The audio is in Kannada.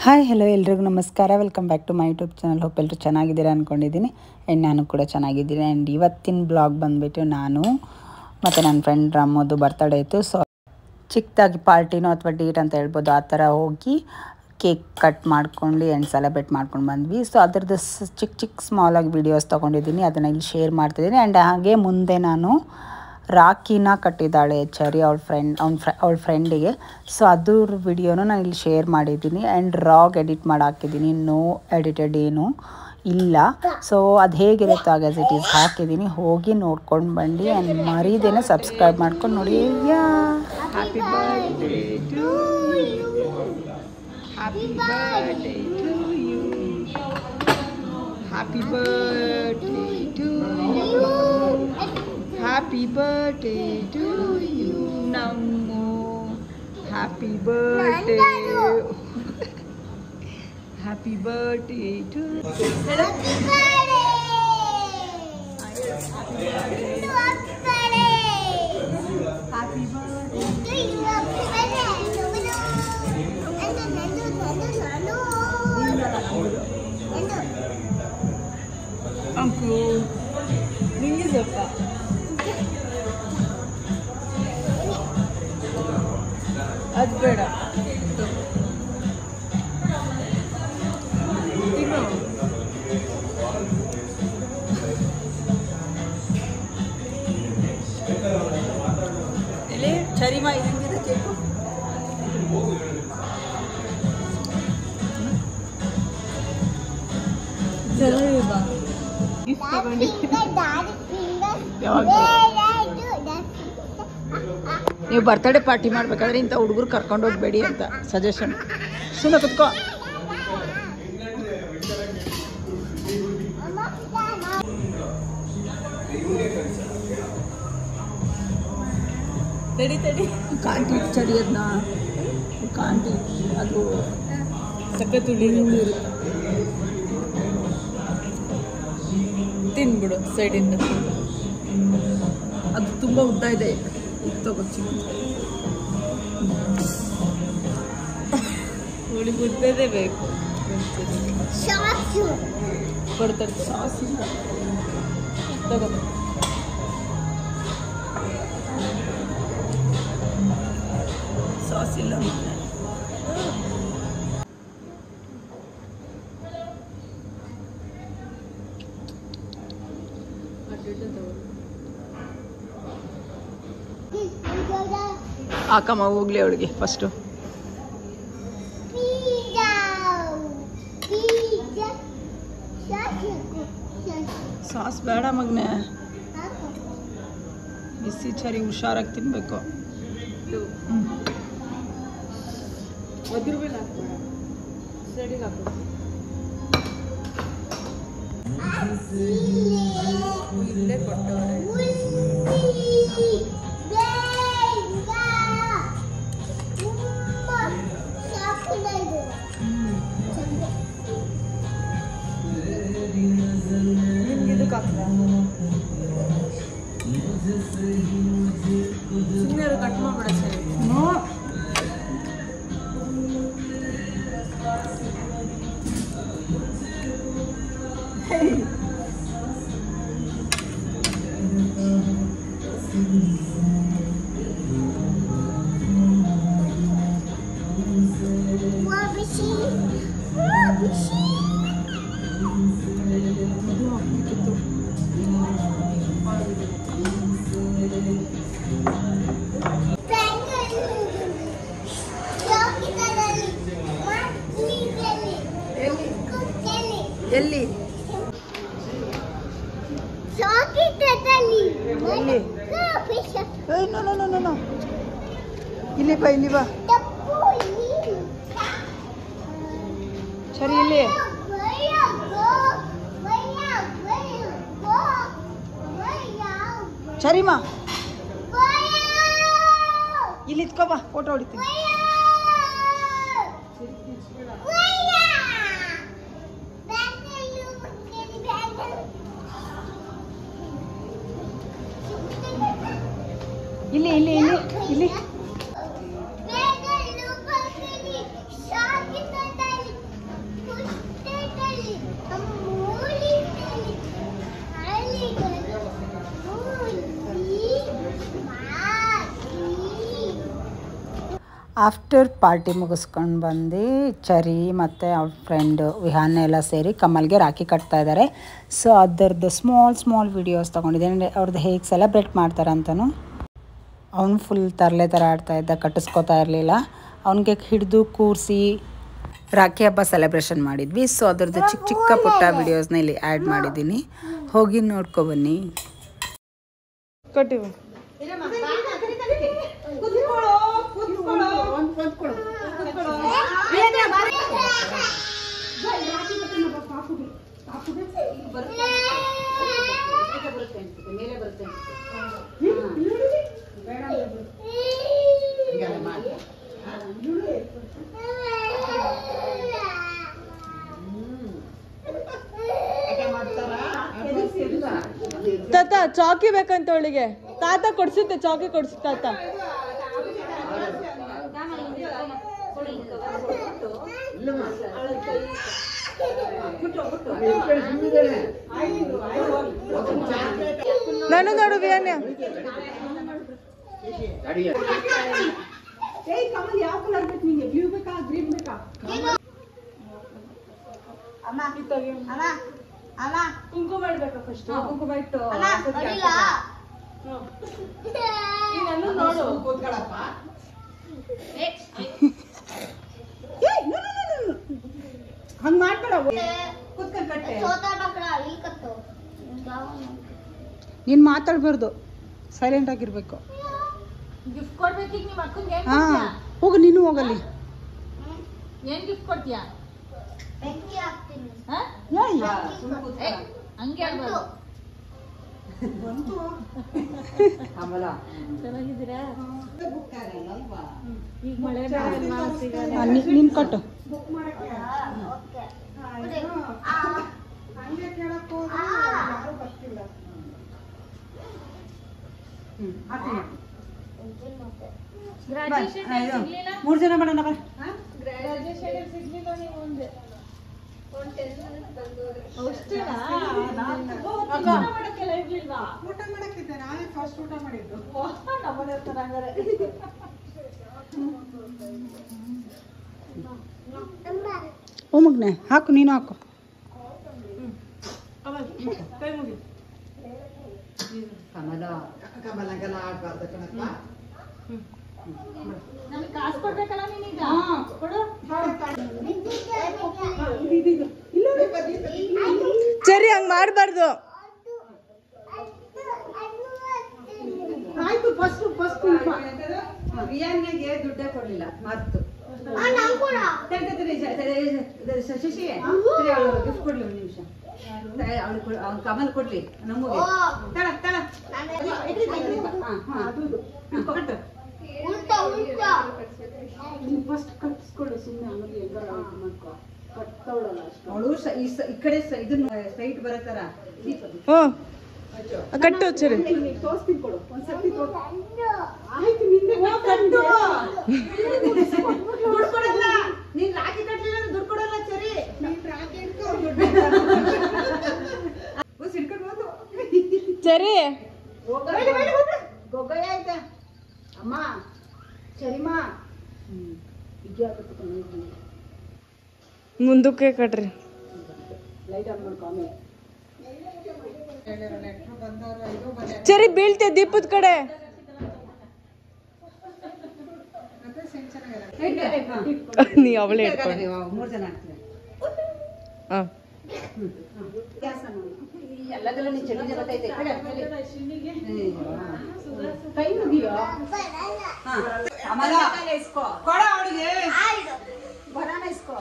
ಹಾಯ್ ಹಲೋ ಎಲ್ರಿಗೂ ನಮಸ್ಕಾರ. Welcome back to my YouTube channel. Hope ಎಲ್ಲರೂ ಚೆನ್ನಾಗಿದ್ದೀರಾ ಅಂದ್ಕೊಂಡಿದ್ದೀನಿ. ಆ್ಯಂಡ್ ನಾನು ಕೂಡ ಚೆನ್ನಾಗಿದ್ದೀನಿ. ಆ್ಯಂಡ್ ಇವತ್ತಿನ ಬ್ಲಾಗ್ ಬಂದುಬಿಟ್ಟು ನಾನು ಮತ್ತು ನನ್ನ ಫ್ರೆಂಡ್ ರಾಮೋದು ಬರ್ತಡೇ ಇತ್ತು. ಸೊ ಚಿಕ್ಕದಾಗಿ ಪಾರ್ಟಿನೋ ಅಥವಾ ಡೇಟ್ ಅಂತ ಹೇಳ್ಬೋದು, ಆ ಥರ ಹೋಗಿ ಕೇಕ್ ಕಟ್ ಮಾಡ್ಕೊಂಡು ಆ್ಯಂಡ್ ಸೆಲೆಬ್ರೇಟ್ ಮಾಡ್ಕೊಂಡು ಬಂದ್ವಿ. ಸೊ ಅದರದ್ದು ಚಿಕ್ಕ ಸ್ಮಾಲಾಗಿ ವೀಡಿಯೋಸ್ ತೊಗೊಂಡಿದ್ದೀನಿ, ಅದನ್ನು ಇಲ್ಲಿ ಶೇರ್ ಮಾಡ್ತಿದ್ದೀನಿ. ಆ್ಯಂಡ್ ಹಾಗೆ ಮುಂದೆ ನಾನು ರಾಖಿನ ಕಟ್ಟಿದ್ದಾಳೆ ಚರಿ ಅವಳ ಫ್ರೆಂಡಿಗೆ. ಸೊ ಅದ್ರ ವಿಡಿಯೋನು ನಾನು ಇಲ್ಲಿ ಶೇರ್ ಮಾಡಿದ್ದೀನಿ. ಆ್ಯಂಡ್ ರಾಗ್ ಎಡಿಟ್ ಮಾಡಿ ಹಾಕಿದ್ದೀನಿ, ನೋ ಎಡಿಟೆಡ್ ಏನೂ ಇಲ್ಲ. ಸೊ ಅದು ಹೇಗಿರುತ್ತೋ ಆಗ ಆಸ್ ಇಟ್ ಈಸ್ ಹಾಕಿದ್ದೀನಿ, ಹೋಗಿ ನೋಡ್ಕೊಂಡು ಬನ್ನಿ. ಆ್ಯಂಡ್ ಮರೀದೇನೆ ಸಬ್ಸ್ಕ್ರೈಬ್ ಮಾಡ್ಕೊಂಡು ನೋಡಿ. Happy birthday to you. Happy birthday to you. Happy birthday to you. Happy birthday to you. Nammo. Happy birthday. Happy birthday to you. Happy birthday. Happy birthday. Uncle, ninge zappa. Ad beda. Tino. Ele charima idengide cake. ಚೆನ್ನಾಗಿಲ್ಲ ಗಿಫ್ಟ್ ತಗೊಂಡಿ ನೀವು ಬರ್ತ್ಡೇ ಪಾರ್ಟಿ ಮಾಡ್ಬೇಕಾದ್ರೆ ಇಂಥ ಹುಡುಗರು ಕರ್ಕೊಂಡು ಹೋಗ್ಬೇಡಿ ಅಂತ ಸಜೆಷನ್. ಸುಮ್ಮನೆ ಕುತ್ಕೋ. ತಡಿ ಕಾಂಟಿ ಚಡಿ ಅದನ್ನ ಕಾಂಟಿ ಅದು ಸಖತ್ ಹುಳಿ ಇರುತ್ತೆ. ತಿನ್ಬಿಡು ಸೈಡಿಂದ, ಅದು ತುಂಬ ಉದ್ದ ಇದೆ. ಇದು ತಗೋ ಹುಳಿ ಉದ್ದದೇ ಬೇಕು. ಕೊಡ್ತಾರೆ ಸಾಸ್ ಇಲ್ಲ, ತಗೋ. ಸಾಸ್ ಇಲ್ಲ ಹಾಕಮ್ಮ ಹೋಗ್ಲಿ ಅವಳಿಗೆ ಫಸ್ಟು. ಸಾಸ್ ಬೇಡ ಮಗನೆ, ಬಿಸಿ ಚರಿ ಹುಷಾರಾಗಿ ತಿನ್ಬೇಕು. ಇಲ್ಲೇ ಕೊಟ್ಟವ್ರೆ. ಸುಮ್ಮನೆ ಕಟ್ ಮಾಡ್ಬೇಡ ಸರಿ. ಎಲ್ಲಿ ಇಲ್ಲಿ ಬಾ, ಇಲ್ಲಿ ಬಾ ಸರಿ. ಇಲ್ಲಿ ಸರಿಮಾ, ಇಲ್ಲಿ ಇತ್ಕೋ ಬಾ, ಫೋಟೋ ಹೊಡಿತೀನಿ. ಇಲ್ಲಿ ಇಲ್ಲಿ ಇಲ್ಲಿ ಇಲ್ಲಿ ಆಫ್ಟರ್ ಪಾರ್ಟಿ ಮುಗಿಸ್ಕೊಂಡು ಬಂದು ಚರಿ ಮತ್ತು ಅವ್ರ ಫ್ರೆಂಡು ವಿಹಾನ್ ಎಲ್ಲ ಸೇರಿ ಕಮಲ್ಗೆ ರಾಖಿ ಕಟ್ತಾ ಇದ್ದಾರೆ. ಸೊ ಅದರದ್ದು ಸ್ಮಾಲ್ ವೀಡಿಯೋಸ್ ತೊಗೊಂಡಿದ್ದೀನಿ, ಅವ್ರದ್ದು ಹೇಗೆ ಸೆಲೆಬ್ರೇಟ್ ಮಾಡ್ತಾರೆ ಅಂತಲೂ. ಅವನು ಫುಲ್ ತರಲೆ ಥರ ಆಡ್ತಾಯಿದ್ದ, ಕಟ್ಟಿಸ್ಕೋತಾ ಇರಲಿಲ್ಲ. ಅವನಿಗೆ ಹಿಡಿದು ಕೂರಿಸಿ ರಾಖಿ ಹಬ್ಬ ಸೆಲೆಬ್ರೇಷನ್ ಮಾಡಿದ್ವಿ. ಸೊ ಅದರದ್ದು ಚಿಕ್ಕ ಪುಟ್ಟ ವೀಡಿಯೋಸ್ನ ಇಲ್ಲಿ ಆ್ಯಡ್ ಮಾಡಿದ್ದೀನಿ, ಹೋಗಿ ನೋಡ್ಕೊಬನ್ನಿ. ಕೊಟ್ಟಿವು ತಾತ ಚಾಕಿ ಬೇಕಂತ ಅವಳಿಗೆ. ತಾತ ಕೊಡ್ಸುತ್ತೆ, ಚಾಕಿ ಕೊಡ್ಸುತ್ತೆ ತಾತ. ನಾನು ನೋಡು ವಿಯಾನ್ಯ. ಕುಂಕುಮ ಇಡ್ಬೇಕು ಫಸ್ಟ್. ಕುಂಕುಮ ಇಟ್ಟು ನೋಡು. ಹಂಗ ಮಾಡ್ಬೇಡ, ನೀನ್ ಮಾತಾಡ್ಬಾರ್ದು, ಸೈಲೆಂಟ್ ಆಗಿರ್ಬೇಕು. ಗಿಫ್ಟ್ ಕೊಡ್ಬೇಕು ನಿಮ್ಮ ಅಕ್ಕಂಗೆ. ಹಾ ಹೋಗು, ನೀನು ಹೋಗಲ್ಲಿ. ಏನ್ ಗಿಫ್ಟ್ ಕೊಡ್ತೀಯಾ? ಹಂಗೆ ಚೆನ್ನಾಗಿದ್ದೀರಾ? ಈಗ ಮಳೆ ನಿನ್ ಕಟ್ಟು. ಮೂರು ಜನ ಮಾಡೋಣ. ಓ ಮಗ್ನೆ ಹಾಕು, ನೀನು ಹಾಕು. ಕಾಸು ಕೊಡ್ಬೇಕಲ್ಲ ನೀನೀಗ. ಸರಿ, ಹಂಗ್ ಮಾಡ್ಬಾರ್ದು. ಆಯ್ತು, ಫಸ್ಟ್ ವಿಯಾನ್ಗೆ ದುಡ್ಡೇ ಕೊಡ್ಲಿಲ್ಲ, ಮರ್ತು. ಶಶಿ ಗಿಫ್ಟ್ ಕೊಡ್ಲಿ, ಒಂದು ನಿಮಿಷ. ಅವ್ನು ಕಮಲ್ ಕೊಡ್ಲಿ ನಮಗೆ. ಫಸ್ಟ್ ಕಟ್ಸ್ಕೊಳ್ಳು ಸುಮ್ಮನೆ, ಆಮೇಲೆ ಎಲ್ಲರೂ ಮಾಡ್ಕೊ. ಕಟ್ತವಳಲ್ಲ ಅವಳು ಈ ಕಡೆ ಇದನ್ನ ಸ್ಟ್ರೈಟ್ ಬರತ್ತಾರ. ಕಟ್ಟು ಸರಿ, ತೋರಿಸ್ತೀನಿ ಕೊಡು ಒಂದ್ಸತಿ. ಆಯ್ತು, ನಿನ್ನೆ ಕಟ್ಟು. ದುಡ್ಡು ಕೊಡಲ್ಲ, ನೀನ್ ರಾಖಿ ಕಟ್ಟಲಿಲ್ಲ ದುಡ್ಡು ಕೊಡಲ್ಲ. ಸರಿ, ಸರಿ ಗೊಗ್ಗಯ್ಯ ಆಯ್ತಾ ಅಮ್ಮ? ಸರಿಮಾ, ಮುಂದಕ್ಕೆ ಕಟ್ರಿ. ಲೈಟ್ ಆನ್ ಮಾಡ್ಕೊ. ಆಮೇಲೆ ಸರಿ, ಬೀಳ್ತೆ ದೀಪದ ಕಡೆ. ನೀ ಅವಳೇ ಇಟ್ಕೊಂಡು 3 ಜನ ಆಗ್ತದೆ. ಎಲ್ಲದೆಲ್ಲ ನೀನು ಚಳಿಗೆ ಗೊತ್ತೈತೆ. ಕೈ ಮುಗಿಯೋ. ಆಮೇಲೆ ಇಸ್ಕೋ, ಕೊಡ ಅವಳಿಗೆ. ಬನಾನ ಇಸ್ಕೋ.